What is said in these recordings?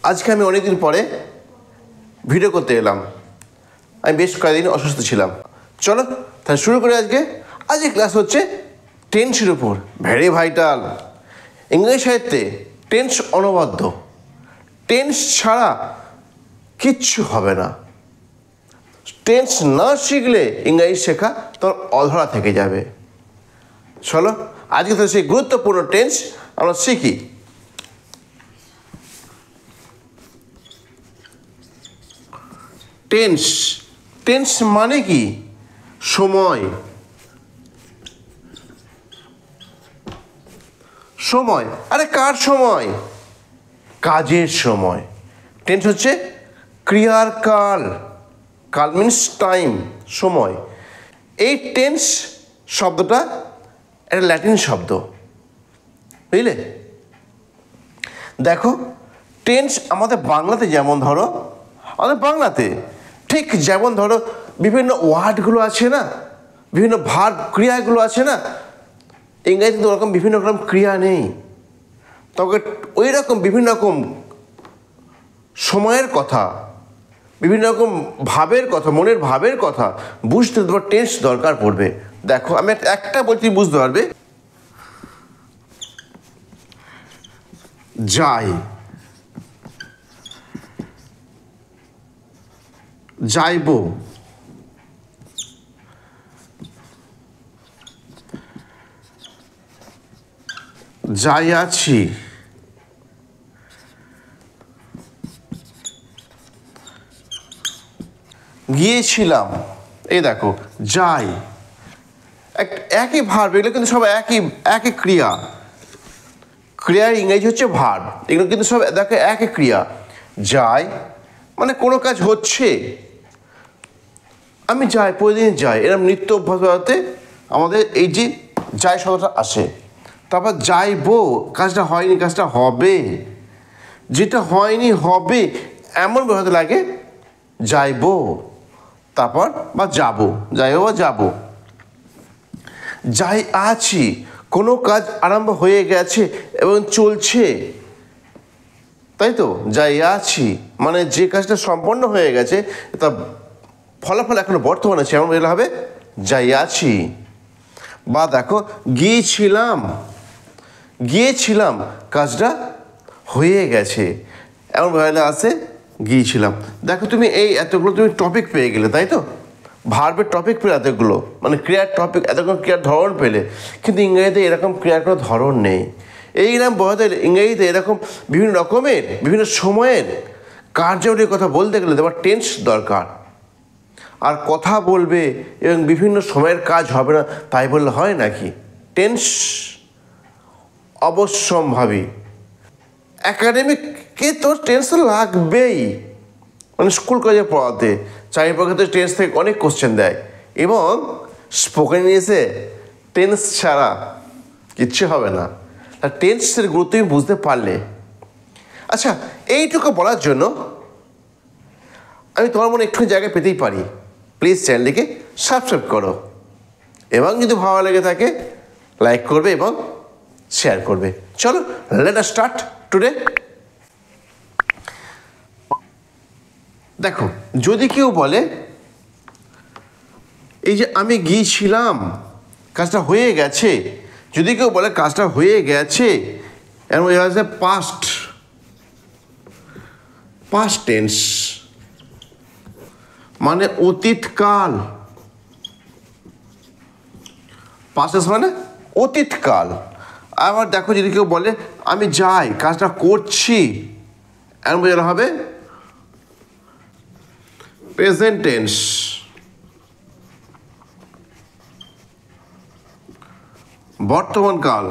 আজকে আমি অনেকদিন পরে ভিডিও করতে এলাম। আমি বেশ কয়েকদিন অসুস্থ ছিলাম। চলো তাহলে শুরু করে আজকে ক্লাস হচ্ছে টেন্সের উপর, ভেরি ভাইটাল। ইংরেজি সাহিত্যে টেন্স অনবদ্য, টেন্স ছাড়া কিচ্ছু হবে না। টেন্স না শিখলে ইংরেজি শেখা তোর অধরা থেকে যাবে। চলো আজকে তো সেই গুরুত্বপূর্ণ টেন্স আমরা শিখি। টেন্স, টেন্স মানে কি? সময়। সময়, আরে কার সময়? কাজের সময়। টেন্স হচ্ছে ক্রিয়ার কাল। কাল মিনস টাইম, সময়। এই টেন্স শব্দটা একটা ল্যাটিন শব্দ, বুঝলে? দেখো টেন্স আমাদের বাংলাতে যেমন ধরো, আমাদের বাংলাতে ঠিক যেমন ধরো বিভিন্ন ওয়ার্ডগুলো আছে না, বিভিন্ন ভার্ব ক্রিয়াগুলো আছে না, ইংরেজিতে তো ওরকম বিভিন্ন রকম ক্রিয়া নেই। তবে ওই রকম বিভিন্ন রকম সময়ের কথা, বিভিন্ন রকম ভাবের কথা, মনের ভাবের কথা বুঝতে তোমার টেন্স দরকার পড়বে। দেখো আমি একটা বলছি, বুঝতে পারবে। যাই, যাইব, যাই আছি, গিয়েছিলাম। এই দেখো যাই, একই ভার্ব, এগুলো কিন্তু সব একই ক্রিয়া। ক্রিয়ার ইংরেজি হচ্ছে ভার্ব, এগুলো কিন্তু সব দেখো একই ক্রিয়া। যাই মানে কোনো কাজ হচ্ছে, আমি যাই, প্রতিদিন যাই, এরকম নিত্য অভ্যাসতে আমাদের এই যে যাই শব্দটা আসে। তারপর যাইবো, কাজটা হয়নি, কাজটা হবে, যেটা হয়নি হবে এমন বোঝাতে লাগে যাইবো। তারপর বা যাবো, যাইবো বা যাবো। যাই আছি, কোনো কাজ আরম্ভ হয়ে গেছে এবং চলছে, তাই তো? যাই আছি মানে যে কাজটা সম্পন্ন হয়ে গেছে, তা ফলাফল এখনো বর্তমানে আছে, এমন বলা হবে যাই আছি। বা দেখো গিয়েছিলাম, গিয়েছিলাম কাজটা হয়ে গেছে, এমন বলা আছে গিয়েছিলাম। দেখো তুমি এই এতগুলো তুমি টপিক পেয়ে গেলে, তাই তো? ভার্বের টপিক পেলে এতগুলো, মানে ক্রিয়ার টপিক, এতগুলো ক্রিয়ার ধরন পেলে। কিন্তু ইংরেজিতে এরকম ক্রিয়ার কোনো ধরন নেই। এইরকম বলতে ইংরেজিতে এরকম বিভিন্ন রকমের বিভিন্ন সময়ের কার্যাবলীর কথা বলতে গেলে তোমার টেন্স দরকার। আর কথা বলবে এবং বিভিন্ন সময়ের কাজ হবে না তাই বললে হয় নাকি? টেন্স অবশ্যম্ভাবী। একাডেমিককে তো টেন্স লাগবেই, মানে স্কুল কলেজে পড়াতে চারিপাশে তো টেন্স থেকে অনেক কোশ্চেন দেয়, এবং স্পোকেন ইংলিশে টেন্স ছাড়া কিচ্ছু হবে না। আর টেন্সের গুরুত্ব তুমি বুঝতে পারলে। আচ্ছা, এইটুকু বলার জন্য আমি তোমার মনে একটু জায়গায় পেতেই পারি, প্লিজ চ্যানেলটিকে সাবস্ক্রাইব করো, এবং যদি ভালো লেগে থাকে লাইক করবে এবং শেয়ার করবে। চলো লেট আস স্টার্ট টুডে। দেখো যদি কেউ বলে এই যে আমি গিয়েছিলাম, কাজটা হয়ে গেছে, যদি কেউ বলে কাজটা হয়ে গেছে, এর মধ্যে আছে পাস্ট, পাস্ট টেন্স মানে অতীতকাল। পাস্ট টেন্স মানে অতীতকাল। আবার দেখো যদি কেউ বলে আমি যাই, কাজটা করছি, এর মধ্যে হবে প্রেজেন্ট টেন্স, বর্তমান কাল।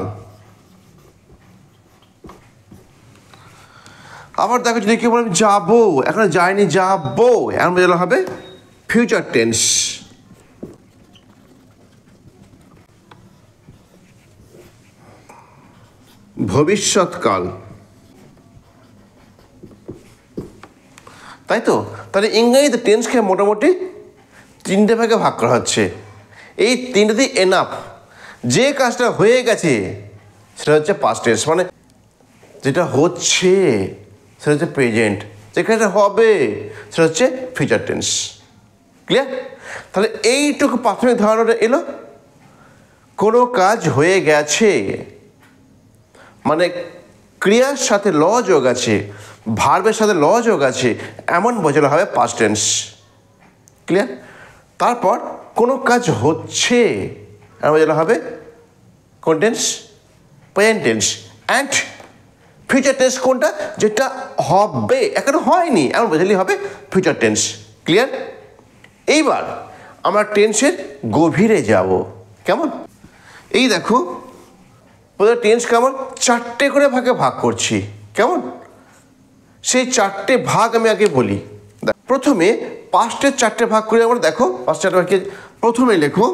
আবার দেখো যদি কেউ বলে আমি যাবো, এখন যাইনি, যাবো, এর মধ্যে হবে ফিউচার টেন্স, ভবিষ্যৎকাল। তাই তো? তাহলে ইংরেজিতে টেন্সকে মোটামুটি তিনটে ভাগে ভাগ করা হচ্ছে। এই তিনটেতেই এনাফ। যে কাজটা হয়ে গেছে সেটা হচ্ছে পাস্ট টেন্স, মানে যেটা হচ্ছে সেটা হচ্ছে প্রেজেন্ট, যেখানে হবে সেটা হচ্ছে ফিউচার টেন্স। ক্লিয়ার? তাহলে এইটুকু প্রাথমিক ধারণাটা এলো। কোনো কাজ হয়ে গেছে মানে ক্রিয়ার সাথে ল যোগ আছে, ভার্বের সাথে ল যোগ আছে, এমন বোঝানো হবে পাস্ট টেন্স। ক্লিয়ার? তারপর কোনো কাজ হচ্ছে এমন বোঝানো হবে কোন tense? Present tense. And future tense কোনটা? যেটা হবে, এখনো হয়নি, এমন বোঝালি হবে ফিউচার টেন্স। ক্লিয়ার? এইবার আমরা টেন্সের গভীরে যাব। কেমন? এই দেখো টেন্স কেমন, চারটে করে ভাগে ভাগ করছি। কেমন? সেই চারটে ভাগ আমি আগে বলি। প্রথমে পাস্টের চারটে ভাগ করে আমরা দেখো, পাস্ট চারটে ভাগকে প্রথমে লেখো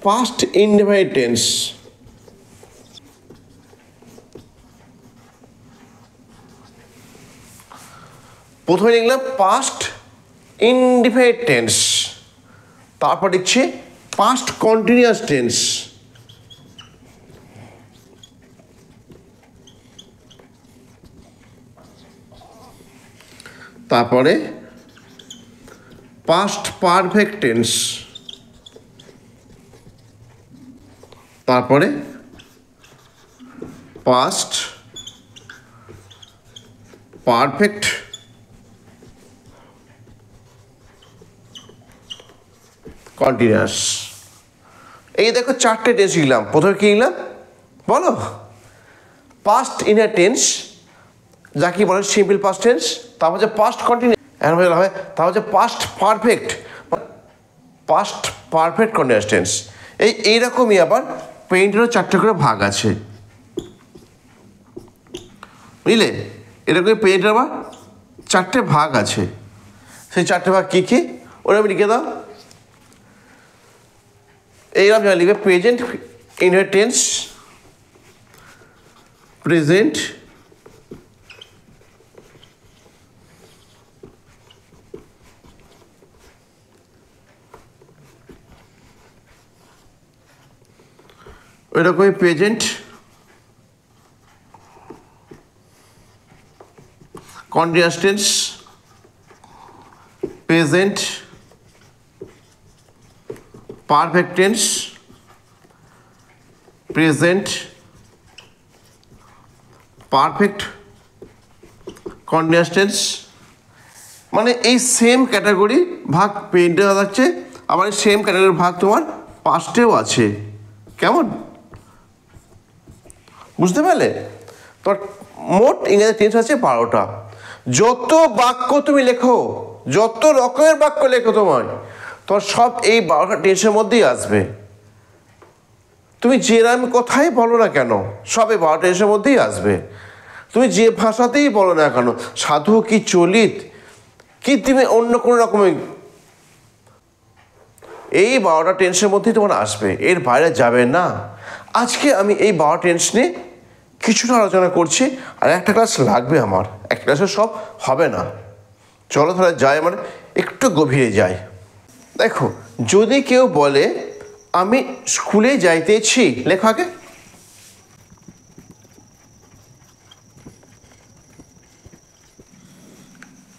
পাস্ট ইনডেফিনিট টেন্স। প্রথমে লিখলাম পাস্ট ইনডেফিনিট টেন্স, তারপর লিখছি পাস্ট কন্টিনিউয়াস টেন্স, তারপরে পাস্ট পারফেক্ট টেন্স, তারপরে পাস্ট পারফেক্ট কন্টিনিউয়াস। এই দেখো চারটে টেন্স লিখলাম। প্রথমে কি লিখলাম বলো? পাস্ট ইনার টেন্স, যা কি বলে সিম্পল পাস্ট টেন্স। তারপর হচ্ছে পাস্ট কন্টিনিউয়াস, হবে তারপর হচ্ছে past perfect, past perfect continuous tense. এইরকমই আবার পেইন্টেরও চারটে করে ভাগ আছে, বুঝলে? এরকমই পেইন্টের আবার চারটে ভাগ আছে। সেই চারটে ভাগ কী কী ওরা আমি লিখে দাও। এইরকম যা লিখবে প্রেজেন্ট ইনডেফিনিট টেন্স, প্রেজেন্ট ওইরকমই present continuous tense, present perfect tense, present perfect continuous tense. মানে এই সেম ক্যাটাগরি ভাগ পেইন্টে থাকছে, আবার এই সেম ক্যাটাগরির ভাগ তোমার পাস্টেও আছে। কেমন? বুঝতে পারলে? তোমার মোট ইংরেজি টেন্স আছে 12টা। যত বাক্য তুমি লেখো, যত রকমের বাক্য লেখো তোমার সব এই 12টা টেন্সের মধ্যেই আসবে। তুমি যেরকম কথাই বলো না কেন, সব এই 12টা টেন্সের মধ্যেই আসবে। তুমি যে ভাষাতেই বলো না কেন, সাধু কি চলিত কি তুমি অন্য কোনো রকমের, এই 12টা টেন্সের মধ্যেই তোমার আসবে, এর বাইরে যাবে না। আজকে আমি এই 12 টেন্স নিয়ে কিছুটা আলোচনা করছি, আর একটা ক্লাস লাগবে আমার, একটা ক্লাসে সব হবে না। চলো তাহলে যাই, মানে একটু গভীরে যাই। দেখো, যদি কেউ বলে আমি স্কুলে যাইতেছি, লেখো আগে।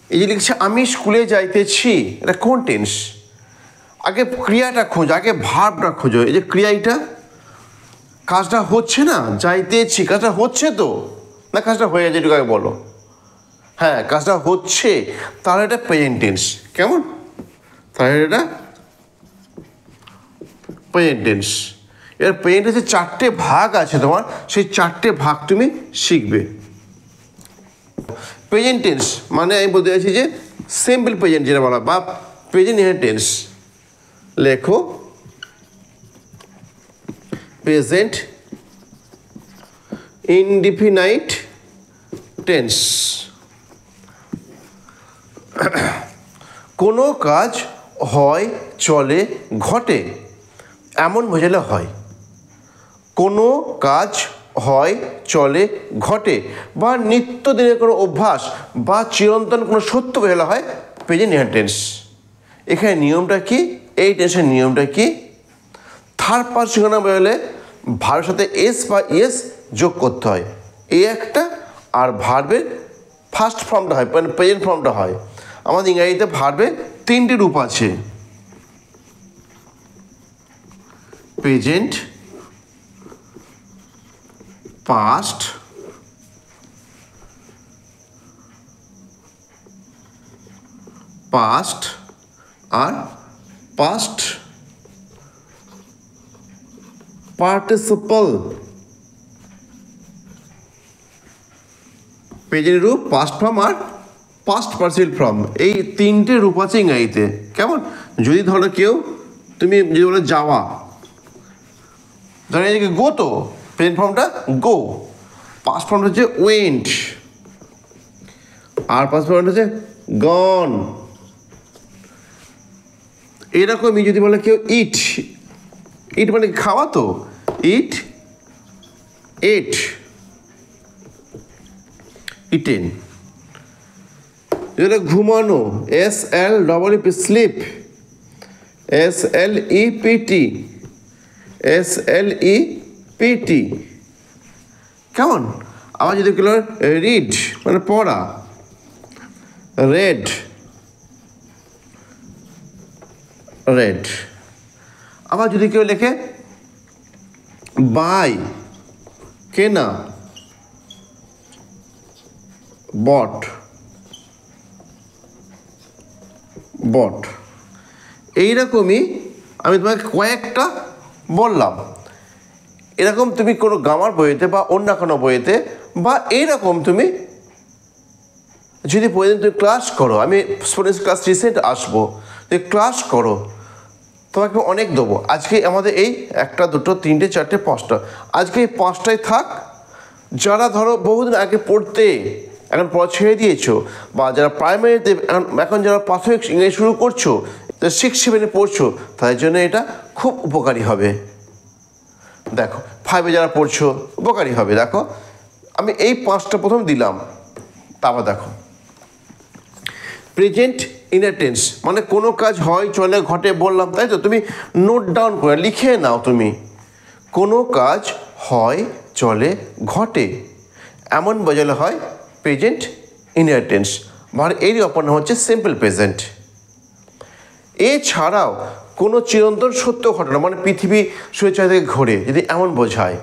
এই যে লিখছে আমি স্কুলে যাইতেছি, এটা কোন টেন্স? আগে ক্রিয়াটা খোঁজো, আগে ভার্বটা খোঁজো। এই যে ক্রিয়াটা, কাজটা হচ্ছে না, যাইতেছি, কাজটা হচ্ছে তো না, কাজটা হয়ে গেছে, এটুকু আগে বলো। হ্যাঁ, কাজটা হচ্ছে, তাহলে এটা প্রেজেন্ট টেন্স। কেমন? তাহলে এটা প্রেজেন্ট টেন্স। এবার প্রেজেন্ট টেন্সের চারটে ভাগ আছে তোমার, সেই চারটে ভাগ তুমি শিখবে। প্রেজেন্ট টেন্স মানে আমি বলতে চাইছি যে সিম্পল প্রেজেন্ট যেটা বলা, বা প্রেজেন্ট ইনডেফিনিট টেন্স। লেখো প্রেজেন্ট ইনডেফিনাইট টেন্স। কোনো কাজ হয়, চলে, ঘটে এমন বোঝালে হয়। কোনো কাজ হয়, চলে, ঘটে বা নিত্যদিনের কোনো অভ্যাস বা চিরন্তন কোনো সত্য বোঝালে হয় প্রেজেন্ট ইনডেফিনিট টেন্স। এখানে নিয়মটা কি? এই টেন্সের নিয়মটা কি? থার্ড পার্সন সিঙ্গুলার বোঝালে ভার্বের সাথে এস বা ইয়েস যোগ করতে হয়, এই একটা আর ভার্বের ফার্স্ট ফর্মটা হয় মানে প্রেজেন্ট ফর্মটা হয়। আমাদের ইংরাজিতে ভার্বের 3টে রূপ আছে, প্রেজেন্ট, পাস্ট, আর পাস্ট পার্টিসিপল। প্রেজেন্ট রূপ, পাস্ট ফর্ম আর পাস্ট পার্টিসিপল ফর্ম, এই 3টে রূপ আছে ইংরাজিতে। কেমন? যদি ধরো কেউ তুমি যদি বলো যাওয়া, ধরো এদিকে গো, তো প্রেজেন্ট ফর্মটা গো, পাস্ট ফর্মটা হচ্ছে ওয়েন্ট, আর পাস্ট ফর্মটা হচ্ছে গন। এরকমই যদি বলে কেউ ইট, ইট মানে খাওয়া, তো ইট, এট, ইটেন। যেটা ঘুমানো, SLEEP, স্লিপ, SLEPT। কেমন? আবার যদি কেউ রিড মানে পড়া, রেড, আবার যদি কেউ লেখে বাই, কেনা, বট, এইরকমই আমি তোমাকে কয়েকটা বললাম। এরকম তুমি কোনো গ্রামার বইতে বা অন্য কোনো বইতে বা এইরকম তুমি যদি প্রতিদিন তুমি ক্লাস করো, আমি স্টুডেন্টস ক্লাস রিসেন্ট আসবো, তুমি ক্লাস করো, তোমাকে অনেক দেবো। আজকে আমাদের এই 1, 2, 3, 4, 5টা, আজকে এই 5টাই থাক। যারা ধরো বহুদিন আগে পড়তে এখন পড়া ছেড়ে দিয়েছো, বা যারা প্রাইমারিতে এখন যারা প্রাথমিক ইংরেজি শুরু করছো, 6, 7 পড়ছো, তাদের জন্য এটা খুব উপকারী হবে। দেখো 5 যারা পড়ছো উপকারী হবে। দেখো আমি এই 5টা প্রথম দিলাম, তারপর দেখো প্রেজেন্ট ইনটেন্স মানে কোনো কাজ হয়, চলে, ঘটে বললাম, তাই তো? তুমি নোট ডাউন করে লিখে নাও। তুমি কোনো কাজ হয়, চলে, ঘটে এমন বোঝালে হয় প্রেজেন্ট ইনটেন্স, আর এরই অপর নাম হচ্ছে সিম্পল প্রেজেন্ট। এছাড়াও কোনো চিরন্তন সত্য ঘটনা মানে পৃথিবী সূর্যের চারিদিকে ঘোরে, যদি এমন বোঝায়,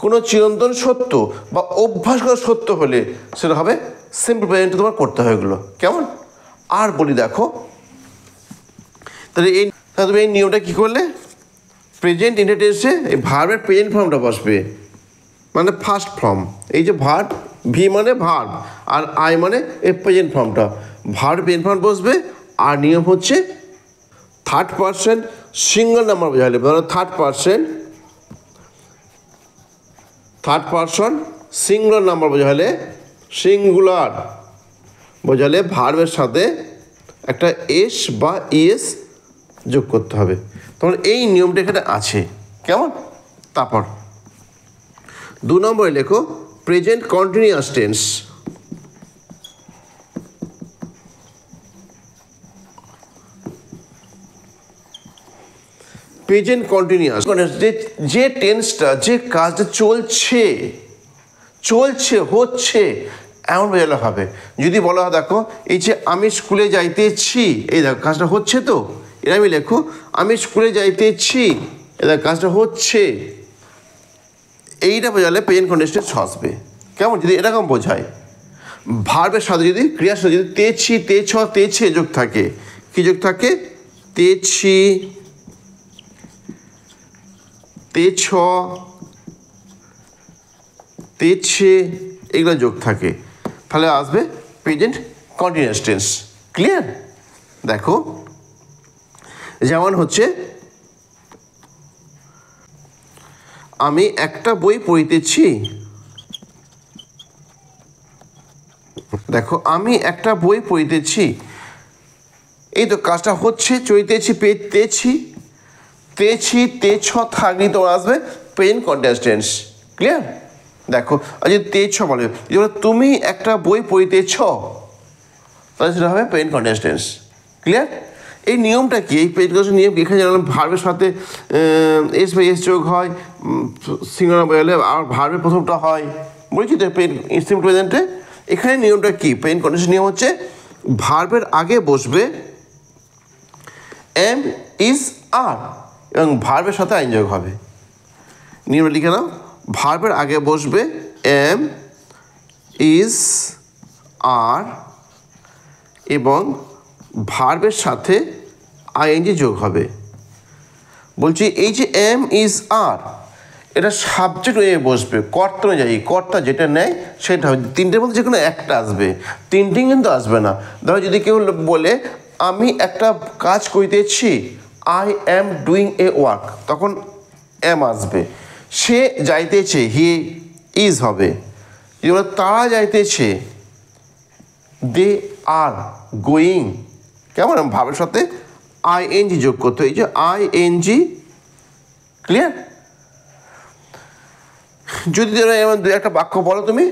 কোনো চিরন্তন সত্য বা অভ্যাসগত সত্য হলে সেটা হবে সিম্পল প্রেজেন্ট, তোমার করতে হয় এগুলো। কেমন? আর বলি দেখো, তাহলে তুমি এই নিয়মটা কী করলে? প্রেজেন্ট ইনটেন্সে এই ভার্বের প্রেজেন্ট ফর্মটা বসবে, মানে ফার্স্ট ফর্ম। এই যে ভার্ব, ভি মানে ভার্ব, আর আই মানে এই প্রেজেন্ট ফর্মটা, ভার্ব প্রেজেন্ট ফর্ম বসবে। আর নিয়ম হচ্ছে থার্ড পারসন সিঙ্গল নাম্বার বোঝালে, মানে থার্ড পারসন সিঙ্গুলার নাম্বার বোঝালে, সিঙ্গুলার বোঝালে ভার্বের সাথে একটা এস বা ইএস যোগ করতে হবে। তখন এই নিয়মটা এখানে আছে। কেমন? তারপর 2 নম্বরে লেখো present continuous tense. Present continuous যে টেন্সটা, যে কাজটা চলছে হচ্ছে এমন বোঝালে হবে। যদি বলা হয় দেখো এই যে আমি স্কুলে যাইতেছি, এই দেখো কাজটা হচ্ছে, তো এটা আমি লেখো আমি স্কুলে যাইতেছি, এই দেখো কাজটা হচ্ছে, এইটা বোঝালে প্রেজেন্ট কন্টিনিউয়াস টেন্স আসবে। কেমন? যদি এরকম বোঝায়। ভার্বের সাথে যদি ক্রিয়ার সাথে যদি তেছি, তেছে যোগ থাকে, কি যোগ থাকে? তেছি, তেছ, তেছে, এগুলো যোগ থাকে, তাহলে আসবে প্রেজেন্ট কন্টিনিউয়াস টেন্স। ক্লিয়ার? দেখো যেমন হচ্ছে আমি একটা বই পড়িতেছি, দেখো আমি একটা বই পড়িতেছি, এই তো কাজটা হচ্ছে, চইতেছি, তেছি, তেছ থাকলেই তো আসবে প্রেজেন্ট কন্টিনিউয়াস টেন্স। ক্লিয়ার? দেখো আর যদি তেছ বলে, তুমি একটা বই পড়িতেছ, তাহলে সেটা হবে প্রেজেন্ট কন্টিনিউয়াস টেন্স। ক্লিয়ার? এই নিয়মটা কি? এই পেইন কন্ডিশন নিয়ম এখানে জানলাম ভার্বের সাথে এস বাই এস যোগ হয়, সিঙ্গুলার বলে আর ভার্বের প্রথমটা হয়, বলছি তো পেইন সিম্পল প্রেজেন্টে। এখানে নিয়মটা কি? পেইন কন্ডিশন নিয়ম হচ্ছে ভার্বের আগে বসবে এম ইজ আর এবং ভার্বের সাথে আইন যোগ হবে। নিয়মটা লিখে নাও, ভার্বের আগে বসবে এম ইজ আর এবং ভার্বের সাথে আইএনজি যোগ হবে। বলছি এই যে এম ইজ আর এটা সাবজেক্ট হয়ে বসবে, কর্তা অনুযায়ী, কর্তা যেটা নেয় সেটা হবে। তিনটের মধ্যে যে কোনো একটা আসবে, তিনটে কিন্তু আসবে না। ধরো যদি কেউ বলে আমি একটা কাজ করিতেছি, I am doing a work, তখন এম আসবে। সে যাইতেছে, হি ইজ হবে। যদি বলে তারা যাইতেছে, দে আর গোয়িং, কেমন? ভাবের সাথে আইএনজি যোগ করতে হয়, এই যে আইএনজি। ক্লিয়ার? যদি এমন দু একটা বাক্য বলো, তুমি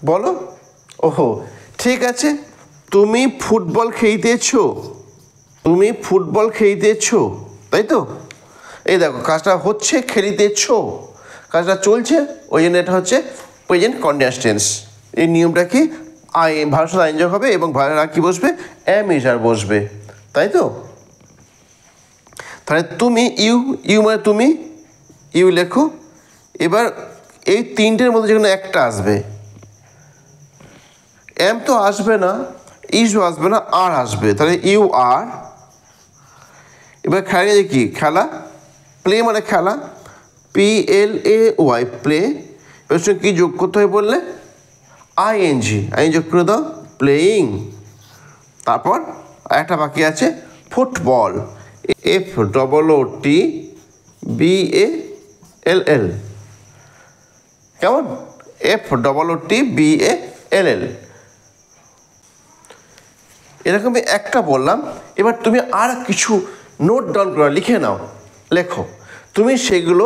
বলো। ওহো, ঠিক আছে, তুমি ফুটবল খেলতেছ, তুমি ফুটবল খেলতেছ, তাই তো? এই দেখো কাজটা হচ্ছে, খেলিতেছ, কাজটা চলছে, ওই জন্য এটা হচ্ছে প্রেজেন্ট কন্টিনিউয়াস টেন্স। এই নিয়মটা কি? ভার্বের সাথে আইন যোগ হবে এবং ভার্বের আগে কি বসবে? এম ইজ আর বসবে, তাই তো? তাহলে তুমি ইউ মানে তুমি, ইউ লেখো। এবার এই তিনটের মধ্যে যেখানে একটা আসবে, এম তো আসবে না, ইজও আসবে না, আর আসবে, তাহলে ইউ আর। এবার খেলা যে কি? খেলা, প্লে মানে খেলা, PLAY প্লে। এবার সঙ্গে কী যোগ করতে হয় বললে? আইএনজি, আইন যোগ করে দাও, প্লেয়িং। তারপর একটা বাকি আছে ফুটবল, FOOTBALL, কেমন? FOOTBALL। এরকমই একটা বললাম। এবার তুমি আর কিছু নোট ডাউন করে লিখে নাও, লেখো। তুমি সেগুলো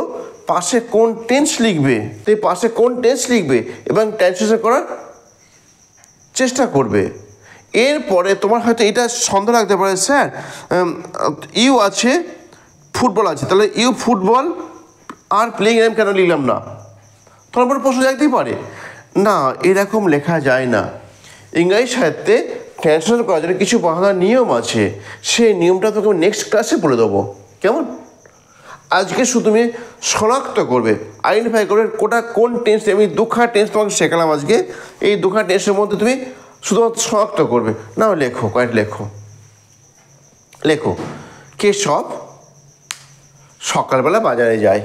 পাশে কোন টেন্স লিখবে, তুমি পাশে কোন টেন্স লিখবে এবং ট্রান্সলেশন করার চেষ্টা করবে। এরপরে তোমার হয়তো এটা সন্দেহ লাগতে পারে, স্যার ইউ আছে, ফুটবল আছে, তাহলে you football are playing name কেন লিখলাম না? তোমার পরে প্রশ্ন জাগতেই পারে, না এরকম লেখা যায় না। ইংরাজি সাহিত্যে ট্রান্সলেশন করার জন্য কিছু বাঁধা নিয়ম আছে, সেই নিয়মটা তোকে আমি নেক্সট ক্লাসে বলে দেবো, কেমন? আজকে শুধু তুমি শনাক্ত করবে, আইডেন্টিফাই করবে কোটা কোন টেন্স। আমি দুখানা টেন্স তোমাকে শেখালাম আজকে, এই দুখানা টেন্সের মধ্যে তুমি শুধুমাত্র শনাক্ত করবে। না লেখো, কয়েক লেখো, লেখো। কেশব সকালবেলা বাজারে যায়,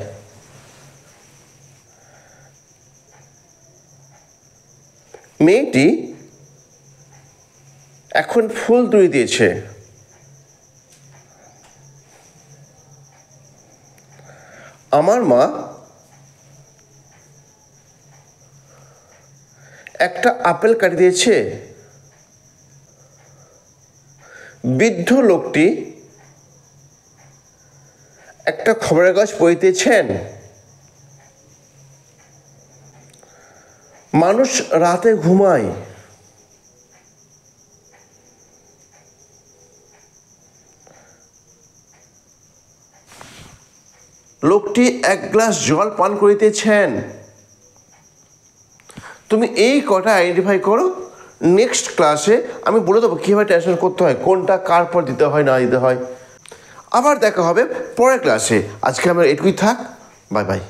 মেয়েটি এখন ফুল তুলে দিয়েছে, আমার মা একটা আপেল কাটি দিয়েছে, বৃদ্ধ লোকটি একটা খবরের কাগজ পড়িতেছেন, মানুষ রাতে ঘুমায়, লোকটি এক গ্লাস জল পান করিতেছেন। তুমি এই কটা আইডেন্টিফাই করো। নেক্সট ক্লাসে আমি বলে দেবো কীভাবে ট্রান্সলেট করতে হয়, কোনটা কার পর দিতে হয় না দিতে হয়। আবার দেখা হবে পরের ক্লাসে। আজকে আমরা এটুকুই থাক, বাই বাই।